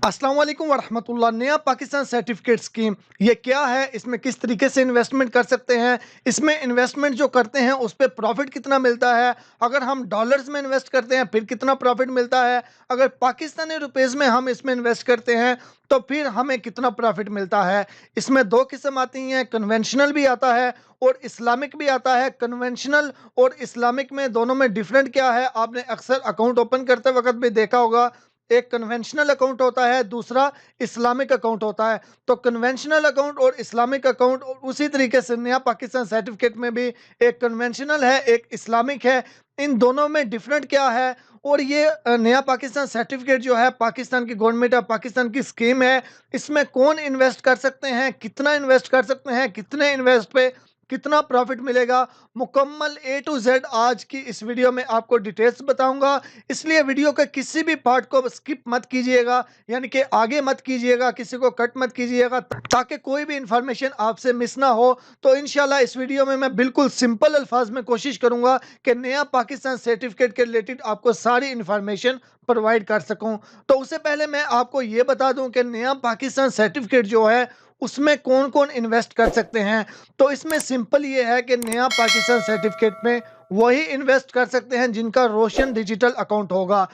अस्सलाम वालेकुम वरहमतुल्लाह। नया पाकिस्तान सर्टिफिकेट स्कीम ये क्या है, इसमें किस तरीके से इन्वेस्टमेंट कर सकते हैं, इसमें इन्वेस्टमेंट जो करते हैं उस पे प्रॉफिट कितना मिलता है, अगर हम डॉलर्स में इन्वेस्ट करते हैं फिर कितना प्रॉफिट मिलता है, अगर पाकिस्तानी रुपीज़ में हम इसमें इन्वेस्ट करते हैं तो फिर हमें कितना प्रॉफिट मिलता है। इसमें दो किस्म आती हैं, कन्वेंशनल भी आता है और इस्लामिक भी आता है। कन्वेंशनल और इस्लामिक में दोनों में डिफरेंट क्या है, आपने अक्सर अकाउंट ओपन करते वक्त भी देखा होगा। एक कन्वेंशनल अकाउंट होता है, दूसरा इस्लामिक अकाउंट होता है। तो कन्वेंशनल अकाउंट और इस्लामिक अकाउंट और उसी तरीके से नया पाकिस्तान सर्टिफिकेट में भी एक कन्वेंशनल है, एक इस्लामिक है। इन दोनों में डिफरेंट क्या है, और ये नया पाकिस्तान सर्टिफिकेट जो है पाकिस्तान की गवर्नमेंट ऑफ पाकिस्तान की स्कीम है। इसमें कौन इन्वेस्ट कर सकते हैं, कितना इन्वेस्ट कर सकते हैं, कितने इन्वेस्ट पे कितना प्रॉफिट मिलेगा, मुकम्मल ए टू जेड आज की इस वीडियो में आपको डिटेल्स बताऊंगा। इसलिए वीडियो के किसी भी पार्ट को स्किप मत कीजिएगा, यानी कि आगे मत कीजिएगा, किसी को कट मत कीजिएगा, ताकि कोई भी इंफॉर्मेशन आपसे मिस ना हो। तो इंशाल्लाह इस वीडियो में मैं बिल्कुल सिंपल अल्फाज में कोशिश करूंगा कि नया पाकिस्तान सर्टिफिकेट के रिलेटेड आपको सारी इंफॉर्मेशन प्रोवाइड कर सकूं। तो उससे पहले मैं आपको ये बता दूं कि नया पाकिस्तान सर्टिफिकेट जो है उसमें कौन कौन इन्वेस्ट कर सकते हैं। तो इसमें सिंपल ये है कि नया पाकिस्तान सर्टिफिकेट में वही इन्वेस्ट कर सकते हैं जिनका रोशन डिजिटल अकाउंट होगा,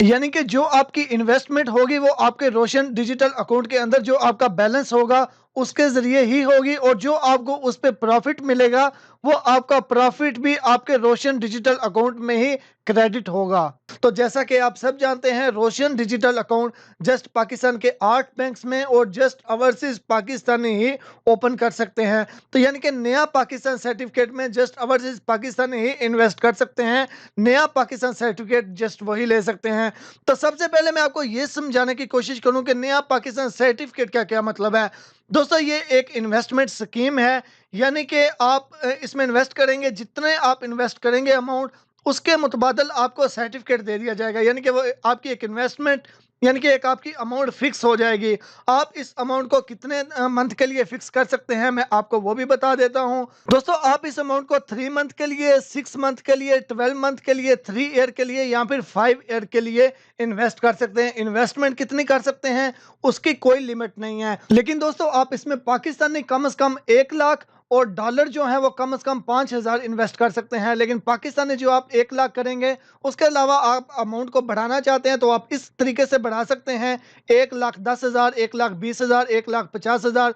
यानी कि जो आपकी इन्वेस्टमेंट होगी वो आपके रोशन डिजिटल अकाउंट के अंदर जो आपका बैलेंस होगा उसके जरिए ही होगी, और जो आपको उस पे प्रॉफिट मिलेगा वो आपका प्रॉफिट भी आपके रोशन डिजिटल अकाउंट में ही क्रेडिट होगा। तो जैसा कि आप सब जानते हैं, रोशन डिजिटल अकाउंट जस्ट पाकिस्तान के 8 बैंक्स में और जस्ट ओवरसीज पाकिस्तानी ही ओपन कर सकते हैं। तो यानी कि नया पाकिस्तान सर्टिफिकेट में जस्ट ओवरसीज पाकिस्तानी ही इन्वेस्ट कर सकते हैं, नया पाकिस्तान सर्टिफिकेट जस्ट वही ले सकते हैं। तो सबसे पहले मैं आपको ये समझाने की कोशिश करूं कि नया पाकिस्तान सर्टिफिकेट का क्या मतलब है। दोस्तों, ये एक इन्वेस्टमेंट स्कीम है, यानी कि आप इसमें इन्वेस्ट करेंगे, जितने आप इन्वेस्ट करेंगे अमाउंट उसके मुतबादल आपको सर्टिफिकेट दे दिया जाएगा, यानी कि वो आपकी एक इन्वेस्टमेंट, यानी कि एक आपकी अमाउंट फिक्स हो जाएगी। आप इस अमाउंट को कितने मंथ के लिए फिक्स कर सकते हैं मैं आपको वो भी बता देता हूं। दोस्तों, आप इस अमाउंट को 3 मंथ के लिए, 6 मंथ के लिए, 12 मंथ के लिए, 3 ईयर के लिए या फिर 5 ईयर के लिए इन्वेस्ट कर सकते हैं। इन्वेस्टमेंट कितनी कर सकते हैं उसकी कोई लिमिट नहीं है। लेकिन दोस्तों, आप इसमें पाकिस्तानी कम से कम 1 लाख और डॉलर जो है वो कम से कम 5,000 इन्वेस्ट कर सकते हैं। लेकिन पाकिस्तानी जो आप 1 लाख करेंगे, उसके अलावा आप अमाउंट को बढ़ाना चाहते हैं तो आप इस तरीके से बढ़ा सकते हैं। 1,10,000, 1,20,000, 1,50,000,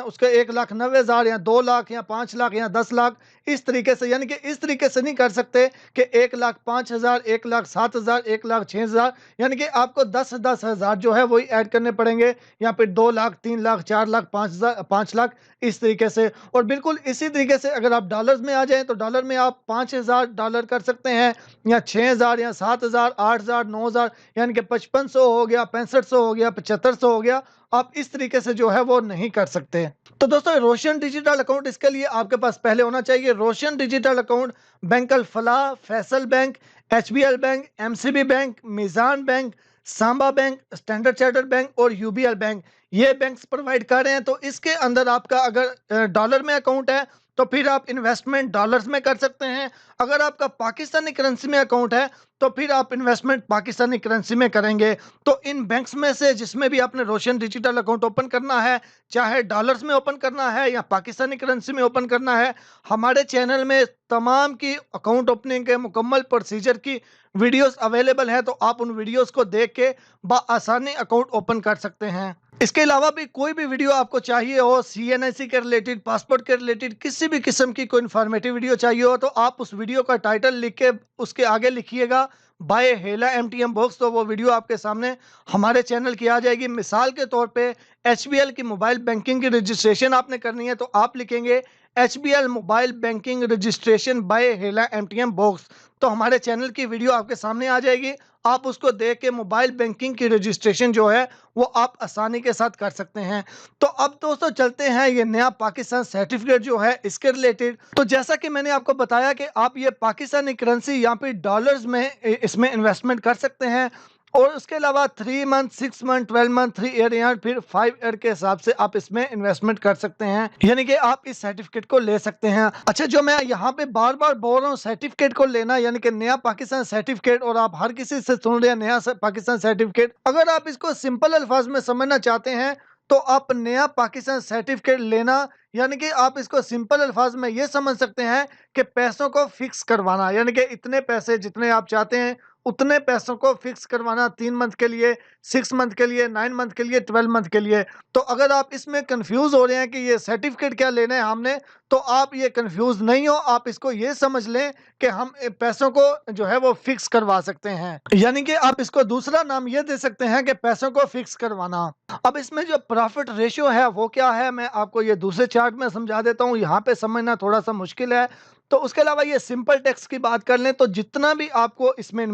उसके 1,90,000 या 2 लाख या 5 लाख या 10 लाख, इस तरीके से। यानी कि इस तरीके से नहीं कर सकते कि 1,05,000, 1,07,000, 1,06,000, यानी कि आपको 10,000 जो है वही ऐड करने पड़ेंगे, या फिर 2 लाख, 3 लाख, 4 लाख, 5,000, 5 लाख, इस तरीके से। और बिल्कुल इसी तरीके से अगर आप डॉलर्स में आ जाएं तो डॉलर में आप 5,000 कर सकते हैं, या 6,000 या 7,000, 8,000, 9,000, यानी कि 5500 हो गया, 6500 हो गया, 7500 हो गया। आप इस तरीके से जो है वो नहीं कर सकते। तो दोस्तों, रोशन डिजिटल अकाउंट, इसके लिए आपके पास पहले होना चाहिए Roshan digital account. Bank Al Falah, Faysal bank, HBL bank, MCB bank, Meezan bank, Samba bank, standard chartered bank और UBL बैंक, ये बैंक्स प्रोवाइड कर रहे हैं। तो इसके अंदर आपका अगर डॉलर में अकाउंट है तो फिर आप इन्वेस्टमेंट डॉलर्स में कर सकते हैं। अगर आपका पाकिस्तानी करेंसी में अकाउंट है तो फिर आप इन्वेस्टमेंट पाकिस्तानी करेंसी में करेंगे। तो इन बैंक्स में से जिसमें भी आपने रोशन डिजिटल अकाउंट ओपन करना है, चाहे डॉलर्स में ओपन करना है या पाकिस्तानी करेंसी में ओपन करना है, हमारे चैनल में तमाम की अकाउंट ओपनिंग के मुकम्मल प्रोसीजर की वीडियोस अवेलेबल है। तो आप उन वीडियोस को देख के बआसानी अकाउंट ओपन कर सकते हैं। इसके अलावा भी कोई भी वीडियो आपको चाहिए हो, CNIC के रिलेटेड, पासपोर्ट के रिलेटेड, किसी भी किस्म की कोई इन्फॉर्मेटिव वीडियो चाहिए हो, तो आप उस वीडियो का टाइटल लिख के उसके आगे लिखिएगा बाय हेला MTM बॉक्स, तो वो वीडियो आपके सामने हमारे चैनल की आ जाएगी। मिसाल के तौर पे HBL की मोबाइल बैंकिंग की रजिस्ट्रेशन आपने करनी है तो आप लिखेंगे HBL mobile banking registration by हेला MTM बॉक्स, तो हमारे चैनल की वीडियो आपके सामने आ जाएगी। आप उसको देख के मोबाइल बैंकिंग की रजिस्ट्रेशन जो है वो आप आसानी के साथ कर सकते हैं। तो अब दोस्तों चलते हैं ये नया पाकिस्तान सर्टिफिकेट जो है इसके रिलेटेड। तो जैसा कि मैंने आपको बताया कि आप ये पाकिस्तानी करेंसी या फिर डॉलर्स में इसमें इन्वेस्टमेंट कर सकते हैं। और उसके अलावा 3 मंथ, 6 मंथ, 12 मंथ, 3 ईयर या फिर 5 ईयर के हिसाब से आप इसमें इन्वेस्टमेंट कर सकते हैं। यानी कि आप इस सर्टिफिकेट को ले सकते हैं। अच्छा, जो मैं यहाँ पे बार-बार बोल रहा हूँ सर्टिफिकेट को लेना, यानी कि नया पाकिस्तान सर्टिफिकेट, और आप हर किसी से सुन रहे हैं नया पाकिस्तान सर्टिफिकेट। अगर आप इसको सिंपल अल्फाज में समझना चाहते हैं तो आप नया पाकिस्तान सर्टिफिकेट लेना, यानी कि आप इसको सिंपल अल्फाज में ये समझ सकते हैं कि पैसों को फिक्स करवाना, यानी कि इतने पैसे जितने आप चाहते हैं उतने पैसों को फिक्स करवाना, 3 मंथ के लिए, 6 मंथ के लिए, 9 मंथ के लिए, 12 मंथ के लिए। तो अगर आप इसमें कंफ्यूज हो रहे हैं कि ये सर्टिफिकेट क्या लेना है हमने, तो आप ये कंफ्यूज नहीं हो, आप इसको ये समझ लें कि हम पैसों को जो है वो फिक्स करवा सकते हैं। यानी कि आप इसको दूसरा नाम ये दे सकते हैं कि पैसों को फिक्स करवाना। अब इसमें जो प्रॉफिट रेशियो है वो क्या है, मैं आपको ये दूसरे चार्ट में समझा देता हूँ, यहाँ पे समझना थोड़ा सा मुश्किल है। तो उसके अलावा ये सिंपल टैक्स की बात कर लें तो जितना भी आपको इसमें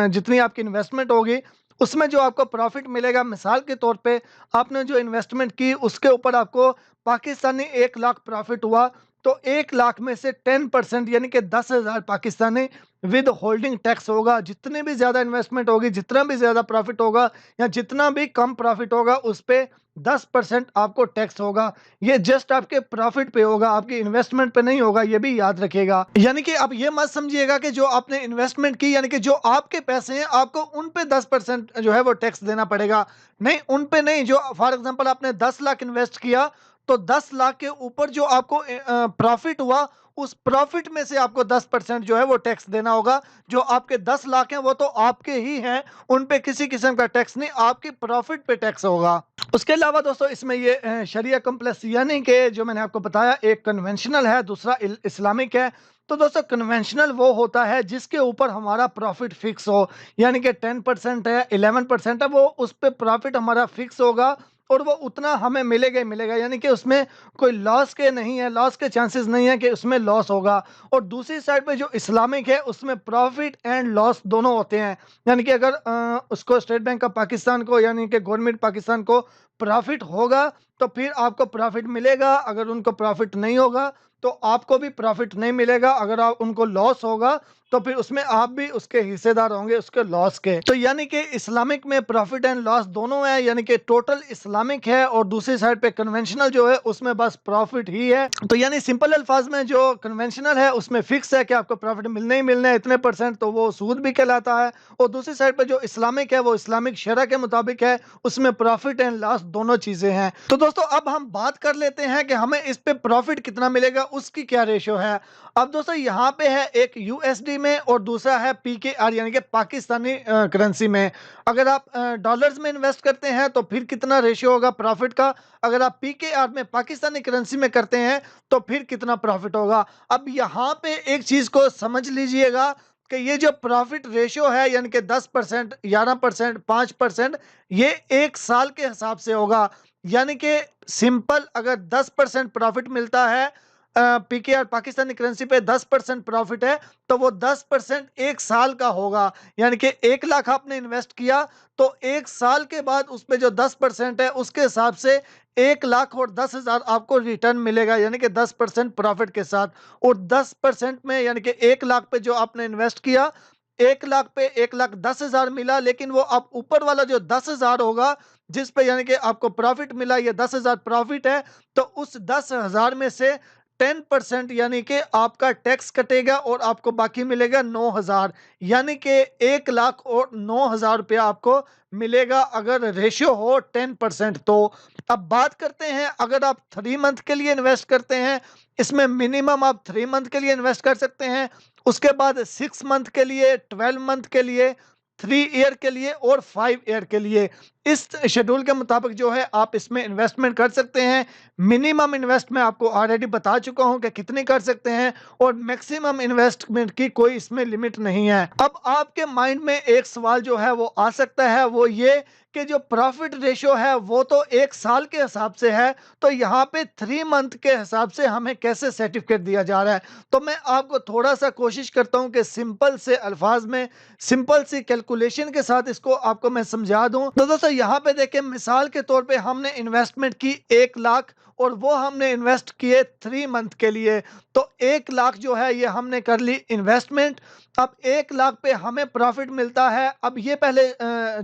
जितनी आपकी इन्वेस्टमेंट होगी उसमें जो आपको प्रॉफिट मिलेगा, मिसाल के तौर पे आपने जो इन्वेस्टमेंट की उसके ऊपर आपको पाकिस्तानी 1 लाख प्रॉफिट हुआ, तो 1 लाख में से 10% यानी कि 10,000 पाकिस्तानी विद होल्डिंग टैक्स होगा। जितनी भी ज़्यादा इन्वेस्टमेंट होगी, जितना भी ज़्यादा प्रॉफिट होगा या जितना भी कम प्रॉफिट होगा, उस पे 10% आपको टैक्स होगा। ये जस्ट आपके प्रॉफिट पे होगा, आपकी इन्वेस्टमेंट पे नहीं होगा, ये भी याद रखिएगा। यानी कि आप ये मत समझिएगा कि जो आपने इन्वेस्टमेंट की, यानी कि जो आपके पैसे हैं आपको उन पे 10% जो है वो टैक्स देना पड़ेगा। नहीं, उन पे नहीं। जो फॉर एग्जांपल आपने 10 लाख इन्वेस्ट किया, तो 10 लाख के ऊपर जो आपको प्रॉफिट हुआ, उस प्रॉफिट में से आपको 10% जो है वो टैक्स देना होगा। जो आपके 10 लाख हैं वो तो आपके ही हैं, उन पे किसी किस्म का टैक्स नहीं, आपकी प्रॉफिट पे टैक्स होगा। उसके अलावा दोस्तों इसमें ये शरिया कॉम्प्लेक्स, यानी कि जो मैंने आपको बताया, एक कन्वेंशनल है, दूसरा इस्लामिक है। तो दोस्तों कन्वेंशनल वो होता है जिसके ऊपर हमारा प्रॉफिट फिक्स हो, यानी कि 10% है, 11% है, वो उस पे प्रॉफिट हमारा फिक्स होगा और वो उतना हमें मिलेगा ही मिलेगा, यानी कि उसमें कोई लॉस के नहीं है, लॉस के चांसेस नहीं है कि उसमें लॉस होगा। और दूसरी साइड पे जो इस्लामिक है उसमें प्रॉफिट एंड लॉस दोनों होते हैं, यानी कि अगर उसको स्टेट बैंक ऑफ पाकिस्तान को, यानी कि गवर्नमेंट पाकिस्तान को प्रॉफिट होगा तो फिर आपको प्रॉफिट मिलेगा, अगर उनको प्रॉफिट नहीं होगा तो आपको भी प्रॉफिट नहीं मिलेगा। अगर आप उनको लॉस होगा तो फिर उसमें आप भी उसके हिस्सेदार होंगे, उसके लॉस के। तो यानी कि इस्लामिक में प्रॉफिट एंड लॉस दोनों है, यानी कि टोटल इस्लामिक है और दूसरी साइड पे कन्वेंशनल जो है उसमें बस प्रॉफिट ही है। तो यानी सिंपल अल्फाज में जो कन्वेंशनल है उसमें फिक्स है कि आपको प्रॉफिट मिलने ही मिलने हैं इतने %, तो वो सूद भी कहलाता है। और दूसरी साइड पे जो इस्लामिक है वो इस्लामिक शरह के मुताबिक है, उसमें प्रॉफिट एंड लॉस दोनों चीजें हैं। तो दोस्तों अब हम बात कर लेते हैं कि हमें इस पे प्रॉफिट कितना मिलेगा, उसकी क्या रेशियो है। अब दोस्तों यहाँ पे है एक यूएसडी में और दूसरा है पीकेआर, यानी कि पाकिस्तानी करेंसी में। अगर आप डॉलर्स में इन्वेस्ट करते हैं तो फिर कितना रेशियो होगा प्रॉफिट का, अगर आप पीकेआर में पाकिस्तानी करेंसी में करते हैं तो फिर कितना प्रॉफिट होगा। अब यहाँ पे एक चीज को समझ लीजिएगा कि ये जो प्रॉफिट रेशियो है, यानी कि 10%, 11%, 5%, ये एक साल के हिसाब से होगा। यानी कि सिंपल अगर 10% प्रॉफिट मिलता है, पीकेआर पाकिस्तानी करेंसी पे 10% प्रॉफिट है, तो वो 10% एक साल का होगा। यानी कि 1 लाख आपने इन्वेस्ट किया तो एक साल के बाद उस पे जो 10% है उसके हिसाब से 1 लाख और 10,000 आपको रिटर्न मिलेगा, यानी कि 10% प्रॉफिट के साथ। और 10% में यानी कि 1 लाख पे जो आपने इन्वेस्ट किया, 1 लाख पे 1,10,000 मिला, लेकिन वो अब ऊपर वाला जो 10,000 होगा जिस पे यानी कि आपको प्रॉफिट मिला, ये 10,000 प्रॉफिट है, तो उस 10,000 में से 10% यानी कि आपका टैक्स कटेगा और आपको बाकी मिलेगा 9,000, यानी कि 1 लाख और 9,000 रुपया आपको मिलेगा अगर रेशियो हो 10%। तो अब बात करते हैं, अगर आप 3 मंथ के लिए इन्वेस्ट करते हैं, इसमें मिनिमम आप 3 मंथ के लिए इन्वेस्ट कर सकते हैं, उसके बाद 6 मंथ के लिए, 12 मंथ के लिए, 3 ईयर के लिए और 5 ईयर के लिए। इस शेड्यूल के मुताबिक जो है आप इसमें इन्वेस्टमेंट कर सकते हैं। मिनिमम इन्वेस्ट मैं आपको ऑलरेडी बता चुका हूं कि कितनी कर सकते हैं, और मैक्सिमम इन्वेस्टमेंट की कोई इसमें लिमिट नहीं है। अब आपके माइंड में एक सवाल जो है वो आ सकता है, वो ये कि जो प्रॉफिट रेशियो है वो तो एक साल के हिसाब से है, तो यहाँ पे 3 मंथ के हिसाब से हमें कैसे सर्टिफिकेट दिया जा रहा है। तो मैं आपको थोड़ा सा कोशिश करता हूँ कि सिंपल से अल्फाज में, सिंपल सी कैलकुलेशन के साथ इसको आपको मैं समझा दूं। तो दोस्तों यहाँ पे देखें, मिसाल के तौर पे हमने इन्वेस्टमेंट की 1 लाख और वो हमने इन्वेस्ट किए 3 मंथ के लिए। तो 1 लाख जो है ये हमने कर ली इन्वेस्टमेंट। अब 1 लाख पे हमें प्रॉफिट मिलता है। अब ये पहले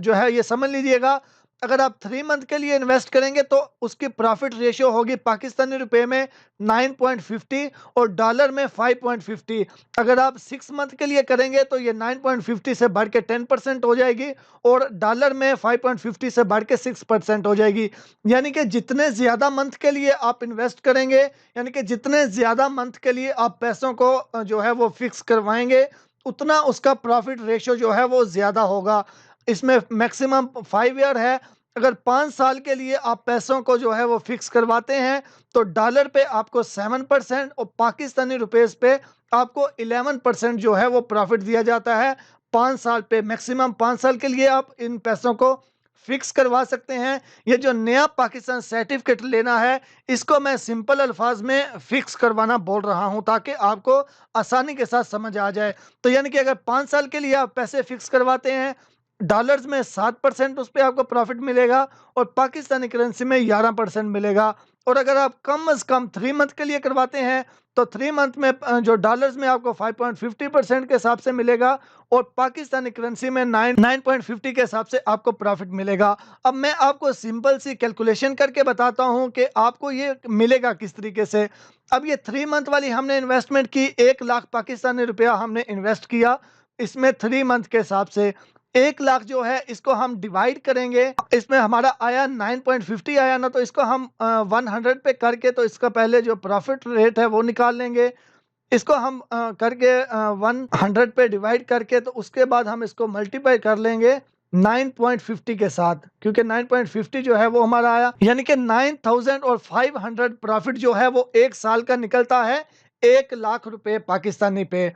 जो है ये समझ लीजिएगा, अगर आप 3 मंथ के लिए इन्वेस्ट करेंगे तो उसकी प्रॉफिट रेशियो होगी पाकिस्तानी रुपए में 9.50 और डॉलर में 5.50। अगर आप 6 मंथ के लिए करेंगे तो ये 9.50 से बढ़ के 10% हो जाएगी और डॉलर में 5.50 से बढ़ के 6% हो जाएगी। यानी कि जितने ज़्यादा मंथ के लिए आप इन्वेस्ट करेंगे, यानी कि जितने ज़्यादा मंथ के लिए आप पैसों को जो है वो फिक्स करवाएंगे, उतना उसका प्रॉफिट रेशियो जो है वो ज़्यादा होगा। इसमें मैक्सिमम 5 ईयर है। अगर 5 साल के लिए आप पैसों को जो है वो फिक्स करवाते हैं तो डॉलर पे आपको 7% और पाकिस्तानी रुपीस पे आपको 11% जो है वो प्रॉफिट दिया जाता है 5 साल पे। मैक्सिमम 5 साल के लिए आप इन पैसों को फिक्स करवा सकते हैं। ये जो नया पाकिस्तान सर्टिफिकेट लेना है, इसको मैं सिंपल अल्फाज में फिक्स करवाना बोल रहा हूं ताकि आपको आसानी के साथ समझ आ जाए। तो यानी कि अगर 5 साल के लिए आप पैसे फिक्स करवाते हैं, डॉलर्स में 7% उस पे आपको प्रॉफिट मिलेगा और पाकिस्तानी करेंसी में 11% मिलेगा। और अगर आप कम से कम 3 मंथ के लिए करवाते हैं तो 3 मंथ में जो डॉलर्स में आपको 5.50% के हिसाब से मिलेगा और पाकिस्तानी करेंसी में 9.50 के हिसाब से आपको प्रॉफिट मिलेगा। अब मैं आपको सिंपल सी कैलकुलेशन करके बताता हूं कि आपको ये मिलेगा किस तरीके से। अब ये 3 मंथ वाली हमने इन्वेस्टमेंट की, 1 लाख पाकिस्तानी रुपया हमने इन्वेस्ट किया इसमें 3 मंथ के हिसाब से। 1 लाख जो है इसको हम डिवाइड करेंगे, इसमें हमारा आया 9.50 आया ना, तो इसको हम 100 पे करके तो इसका पहले जो प्रॉफिट रेट है वो निकाल लेंगे। इसको हम करके 100 पे डिवाइड करके तो उसके बाद हम इसको मल्टीप्लाई कर लेंगे 9.50 के साथ, क्योंकि 9.50 जो है वो हमारा आया, यानी कि 9,500 प्रॉफिट जो है वो 1 साल का निकलता है 1 लाख रुपए पाकिस्तानी पे।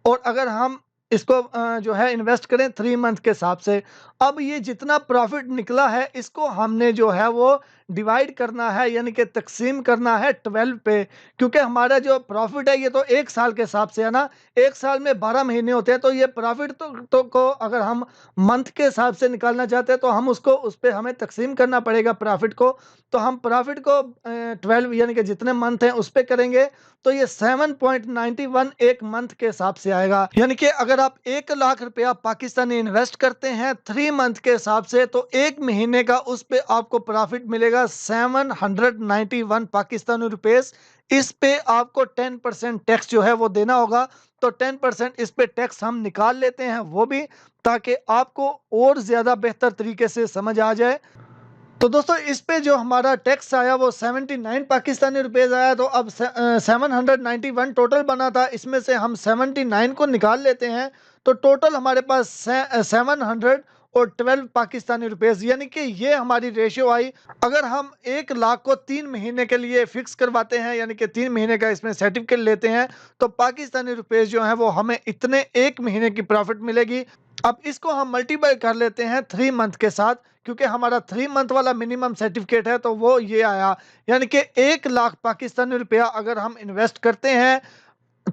और अगर हम इसको जो है इन्वेस्ट करें 3 मंथ के हिसाब से, अब ये जितना प्रॉफिट निकला है इसको हमने जो है वो डिवाइड करना है, यानी कि तकसीम करना है 12 पे। क्योंकि हमारा जो प्रॉफिट है ये तो 1 साल के हिसाब से है ना, 1 साल में 12 महीने होते हैं, तो ये प्रॉफिट तो को अगर हम मंथ के हिसाब से निकालना चाहते हैं तो हम उसको उस पर हमें तकसीम करना पड़ेगा प्रॉफिट को। तो हम प्रॉफिट को 12 यानी कि जितने मंथ हैं उस पर करेंगे तो ये 7.91 एक मंथ के हिसाब से आएगा। यानी कि अगर आप 1 लाख रुपया पाकिस्तानी इन्वेस्ट करते हैं 3 मंथ के हिसाब से तो 1 महीने का उस पे आपको प्रॉफिट मिलेगा 791 पाकिस्तानी रुपीस। इस पे आपको 10% टैक्स जो है वो देना होगा। तो 10% इस पे टैक्स हम निकाल लेते हैं वो भी, ताकि आपको और ज्यादा बेहतर तरीके से समझ आ जाए। तो दोस्तों इस पे जो हमारा टैक्स आया वो 79 पाकिस्तानी रुपीस आया। तो अब 791 टोटल बना था, इसमें से हम 79 को निकाल लेते हैं तो टोटल हमारे पास 712 पाकिस्तानी रुपीस, यानी कि ये हमारी रेशियो आई। अगर हम 1 लाख को 3 महीने के लिए फिक्स करवाते हैं, यानी कि 3 महीने का इसमें सर्टिफिकेट लेते हैं, तो पाकिस्तानी रुपीस जो है वो हमें इतने 1 महीने की प्रॉफिट मिलेगी। अब इसको हम मल्टीप्लाई कर लेते हैं 3 मंथ के साथ, क्योंकि हमारा 3 मंथ वाला मिनिमम सर्टिफिकेट है तो वो ये आया, यानी कि 1 लाख पाकिस्तानी रुपया अगर हम इन्वेस्ट करते हैं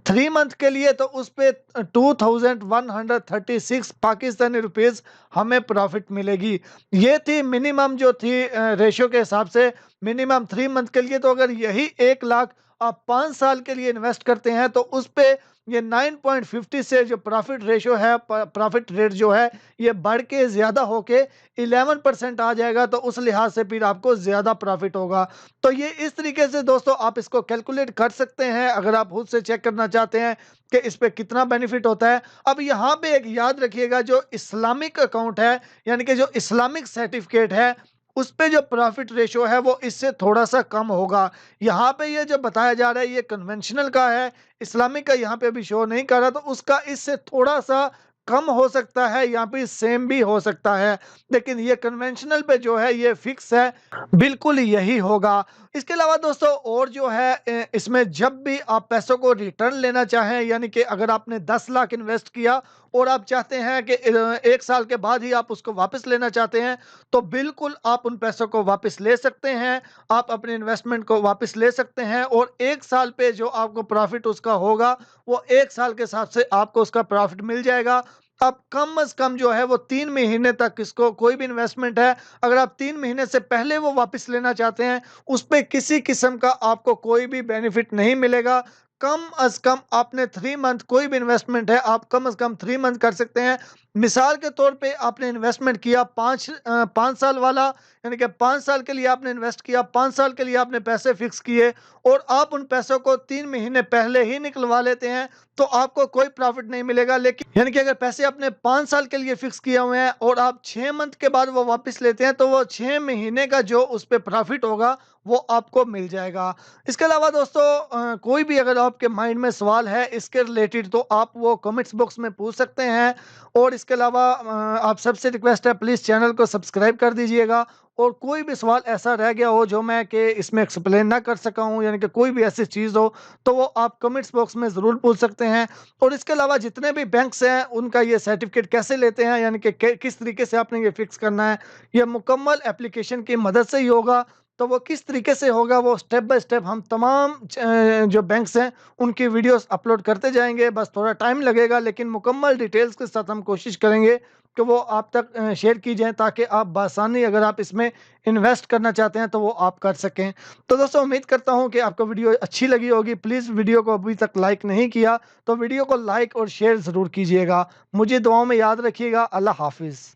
3 मंथ के लिए तो उस पे 2136 पाकिस्तानी रुपीस हमें प्रॉफिट मिलेगी। ये थी मिनिमम जो थी रेशियो के हिसाब से मिनिमम 3 मंथ के लिए। तो अगर यही 1 लाख आप 5 साल के लिए इन्वेस्ट करते हैं तो उस पे ये 9.50 से जो प्रॉफिट रेशियो है, प्रॉफिट रेट जो है ये बढ़ के ज़्यादा होके 11% आ जाएगा। तो उस लिहाज से फिर आपको ज़्यादा प्रॉफिट होगा। तो ये इस तरीके से दोस्तों आप इसको कैलकुलेट कर सकते हैं अगर आप खुद से चेक करना चाहते हैं कि इस पे कितना बेनिफिट होता है। अब यहाँ पे एक याद रखिएगा, जो इस्लामिक अकाउंट है यानी कि जो इस्लामिक सर्टिफिकेट है उस पे जो प्रॉफिट रेशियो है वो इससे थोड़ा सा कम होगा। यहाँ पे ये जो बताया जा रहा है ये कन्वेंशनल का है, इस्लामिक का यहाँ पे अभी शो नहीं कर रहा, तो उसका इससे थोड़ा सा कम हो सकता है, यहाँ पे सेम भी हो सकता है, लेकिन ये कन्वेंशनल पे जो है ये फिक्स है, बिल्कुल यही होगा। इसके अलावा दोस्तों और जो है इसमें जब भी आप पैसों को रिटर्न लेना चाहें, यानी कि अगर आपने 10 लाख इन्वेस्ट किया और आप चाहते हैं कि 1 साल के बाद ही आप उसको वापस लेना चाहते हैं, तो बिल्कुल आप उन पैसों को वापस ले सकते हैं, आप अपने इन्वेस्टमेंट को वापस ले सकते हैं। और 1 साल पे जो आपको प्रॉफिट उसका होगा वो 1 साल के हिसाब से आपको उसका प्रॉफिट मिल जाएगा। आप कम अज़ कम जो है वो 3 महीने तक इसको कोई भी इन्वेस्टमेंट है, अगर आप 3 महीने से पहले वो वापस लेना चाहते हैं, उसपे किसी किस्म का आपको कोई भी बेनिफिट नहीं मिलेगा। कम अज़ कम आपने 3 मंथ कोई भी इन्वेस्टमेंट है, आप कम अज़ कम 3 मंथ कर सकते हैं। मिसाल के तौर पे आपने इन्वेस्टमेंट किया 5 साल वाला, यानी कि 5 साल के लिए आपने इन्वेस्ट किया, 5 साल के लिए आपने पैसे फिक्स किए और आप उन पैसों को 3 महीने पहले ही निकलवा लेते हैं, तो आपको कोई प्रॉफ़िट नहीं मिलेगा। लेकिन यानी कि अगर पैसे आपने 5 साल के लिए फिक्स किए हुए हैं और आप 6 मंथ के बाद वो वापस लेते हैं, तो वो 6 महीने का जो उस पे प्रॉफ़िट होगा, वो आपको मिल जाएगा। इसके अलावा दोस्तों कोई भी अगर आपके माइंड में सवाल है इसके रिलेटेड, तो आप वो कमेंट्स बॉक्स में पूछ सकते हैं। और इसके अलावा आप सबसे रिक्वेस्ट है, प्लीज़ चैनल को सब्सक्राइब कर दीजिएगा। और कोई भी सवाल ऐसा रह गया हो जो मैं कि इसमें एक्सप्लेन ना कर सका हूँ, यानी कि कोई भी ऐसी चीज़ हो, तो वो आप कमेंट्स बॉक्स में ज़रूर पूछ सकते हैं। और इसके अलावा जितने भी बैंक्स हैं उनका ये सर्टिफ़िकेट कैसे लेते हैं, यानी कि किस तरीके से आपने ये फ़िक्स करना है, ये मुकम्मल एप्लीकेशन की मदद से ही होगा। तो वो किस तरीके से होगा, वो स्टेप बाय स्टेप हम तमाम जो बैंक्स हैं उनकी वीडियोस अपलोड करते जाएँगे। बस थोड़ा टाइम लगेगा, लेकिन मुकम्मल डिटेल्स के साथ हम कोशिश करेंगे कि वो आप तक शेयर की जाएँ, ताकि आप बआसानी अगर आप इसमें इन्वेस्ट करना चाहते हैं तो वो आप कर सकें। तो दोस्तों उम्मीद करता हूँ कि आपको वीडियो अच्छी लगी होगी। प्लीज़ वीडियो को अभी तक लाइक नहीं किया तो वीडियो को लाइक और शेयर ज़रूर कीजिएगा। मुझे दुआओं में याद रखिएगा। अल्लाह हाफ़िज़।